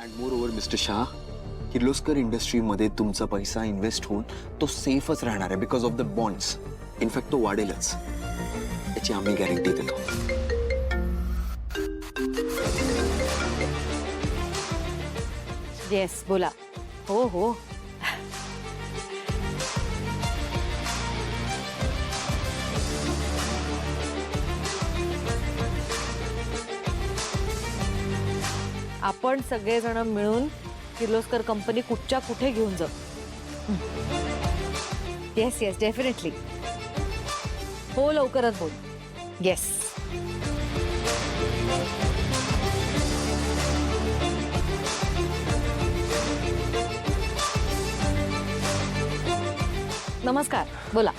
And more over mister Shah, Kirloskar इंडस्ट्रीमध्ये तुमचा पैसा इन्व्हेस्ट होऊन तो सेफच राहणार आहे because of the bonds. In fact तो वाढेलच, याची आम्ही गॅरंटी देतो. येस, बोला. हो हो. आपण सगळेजण मिळून किर्लोस्कर कंपनी कुठच्या कुठे घेऊन जाऊ. Yes yes, definitely. हो, लवकरच बोल. येस. नमस्कार, बोला.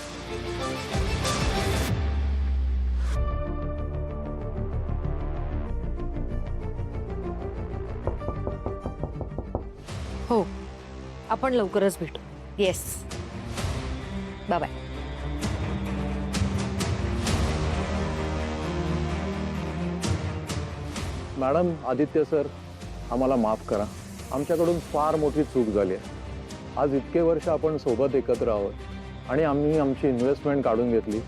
हो, आपण लवकरच भेटू. Yes, bye bye. Madam, Aditya sir, आम्हाला माफ करा. आमच्याकडून फार मोठी चूक झाली आहे. आज इतके वर्ष आपण सोबत एकत्र आहोत आणि आम्ही आमची इन्व्हेस्टमेंट काढून घेतली.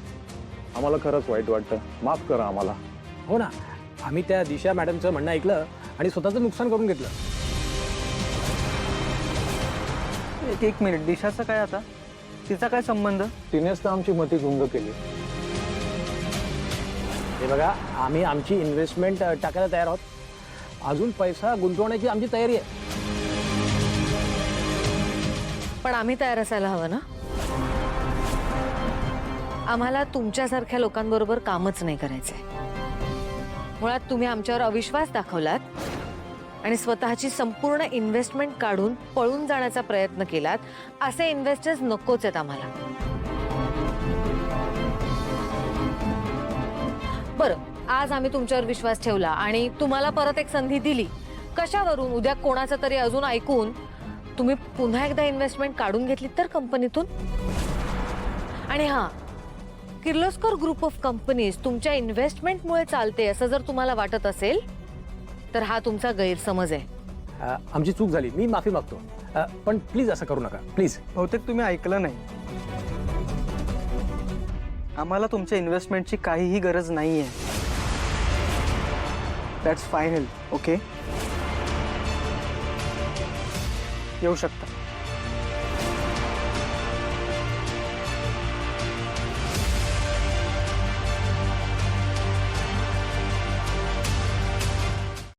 आम्हाला खरंच वाईट वाटतं. माफ करा आम्हाला. हो ना, आम्ही त्या दिशा मॅडमचं म्हणणं ऐकलं आणि स्वतःचं नुकसान करून घेतलं. एक मिनिट, दिशाचं काय आता? तिचा काय संबंध? तिनेच तर आमची मती गुंग केली. हे बघा, आम्ही आमची इन्व्हेस्टमेंट टाकायला तयार आहोत. अजून पैसा गुंतवण्याची आमची तयारी आहे. पण आम्ही तयार असायला हवं ना. आम्हाला तुमच्यासारख्या लोकांबरोबर कामच नाही करायचंय. मुळात तुम्ही आमच्यावर अविश्वास दाखवलात आणि स्वतःची संपूर्ण इन्व्हेस्टमेंट काढून पळून जाण्याचा प्रयत्न केलात. असे इन्व्हेस्टर्स नकोच आहेत आम्हाला. बरं, आज आम्ही तुमच्यावर विश्वास ठेवला आणि तुम्हाला परत एक संधी दिली. कशावरून? उद्या कोणाचं तरी अजून ऐकून तुम्ही पुन्हा एकदा इन्व्हेस्टमेंट काढून घेतली तर कंपनीतून. आणि हां, किर्लोस्कर ग्रुप ऑफ कंपनीज तुमच्या इन्व्हेस्टमेंटमुळे चालते असं जर तुम्हाला वाटत असेल तर हा तुमचा गैरसमज आहे. आमची चूक झाली, मी माफी मागतो. पण प्लीज असं करू नका, प्लीज. बहुतेक तुम्ही ऐकलं नाही. आम्हाला तुमच्या इन्व्हेस्टमेंटची काहीही गरज नाही आहे. That's final. ओके, येऊ शकता.